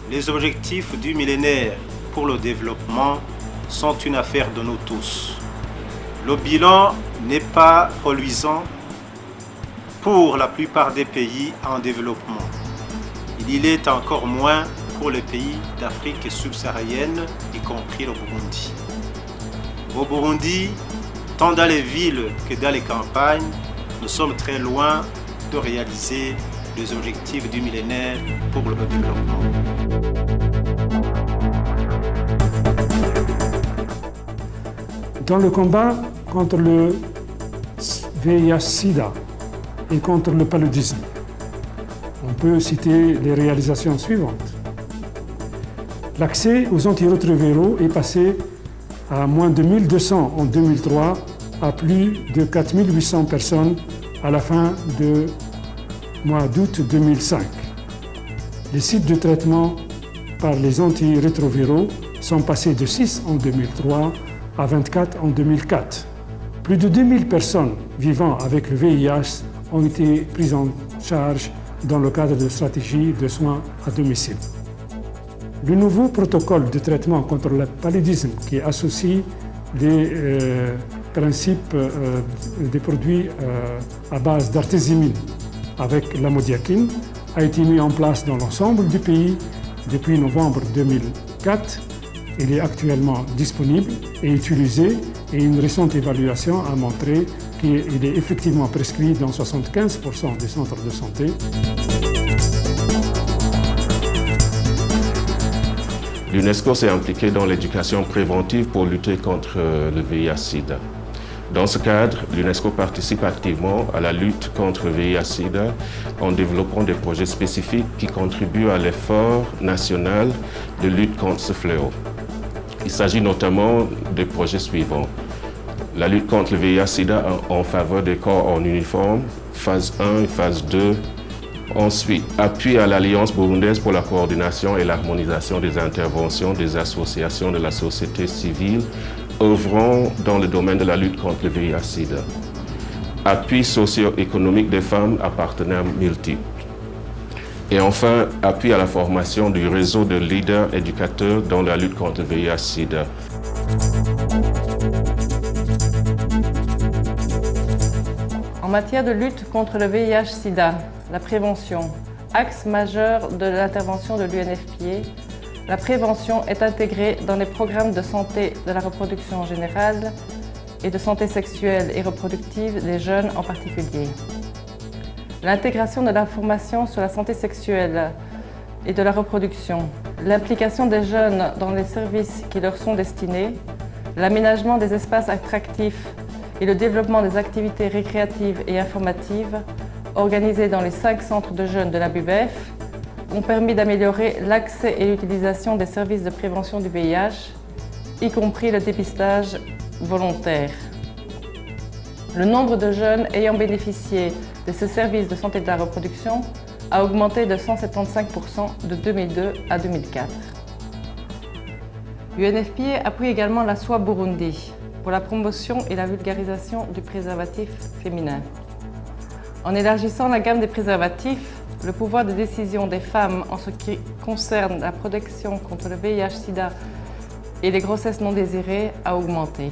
Les objectifs du millénaire pour le développement sont une affaire de nous tous. Le bilan n'est pas reluisant pour la plupart des pays en développement. Il l'est encore moins pour les pays d'Afrique subsaharienne, y compris le Burundi. Au Burundi, tant dans les villes que dans les campagnes, nous sommes très loin de réaliser les objectifs du millénaire pour le développement. Dans le combat contre le VIH-Sida et contre le paludisme, on peut citer les réalisations suivantes. L'accès aux antirétroviraux est passé à moins de 1200 en 2003 à plus de 4800 personnes à la fin du mois d'août 2005. Les sites de traitement par les antirétroviraux sont passés de 6 en 2003 à 24 en 2004. Plus de 2000 personnes vivant avec le VIH ont été prises en charge dans le cadre de stratégies de soins à domicile. Le nouveau protocole de traitement contre le paludisme qui associe les principes des produits à base d'artésimine avec l'amodiaquine a été mis en place dans l'ensemble du pays depuis novembre 2004. Il est actuellement disponible et utilisé et une récente évaluation a montré qu'il est effectivement prescrit dans 75% des centres de santé. L'UNESCO s'est impliqué dans l'éducation préventive pour lutter contre le VIH-Sida. Dans ce cadre, l'UNESCO participe activement à la lutte contre le VIH-Sida en développant des projets spécifiques qui contribuent à l'effort national de lutte contre ce fléau. Il s'agit notamment des projets suivants. La lutte contre le VIH-Sida en faveur des corps en uniforme, phase 1 et phase 2. Ensuite, appui à l'Alliance burundaise pour la coordination et l'harmonisation des interventions des associations de la société civile œuvrant dans le domaine de la lutte contre le VIH-Sida. Appui socio-économique des femmes à partenaires multiples. Et enfin, appui à la formation du réseau de leaders éducateurs dans la lutte contre le VIH-Sida. En matière de lutte contre le VIH-Sida, la prévention, axe majeur de l'intervention de l'UNFPA, la prévention est intégrée dans les programmes de santé de la reproduction en général et de santé sexuelle et reproductive des jeunes en particulier. L'intégration de l'information sur la santé sexuelle et de la reproduction, l'implication des jeunes dans les services qui leur sont destinés, l'aménagement des espaces attractifs et le développement des activités récréatives et informatives organisées dans les 5 centres de jeunes de la BUBEF ont permis d'améliorer l'accès et l'utilisation des services de prévention du VIH, y compris le dépistage volontaire. Le nombre de jeunes ayant bénéficié de ces services de santé de la reproduction a augmenté de 175% de 2002 à 2004. L'UNFPA appuie également la SOA Burundi pour la promotion et la vulgarisation du préservatif féminin. En élargissant la gamme des préservatifs, le pouvoir de décision des femmes en ce qui concerne la protection contre le VIH-Sida et les grossesses non désirées a augmenté.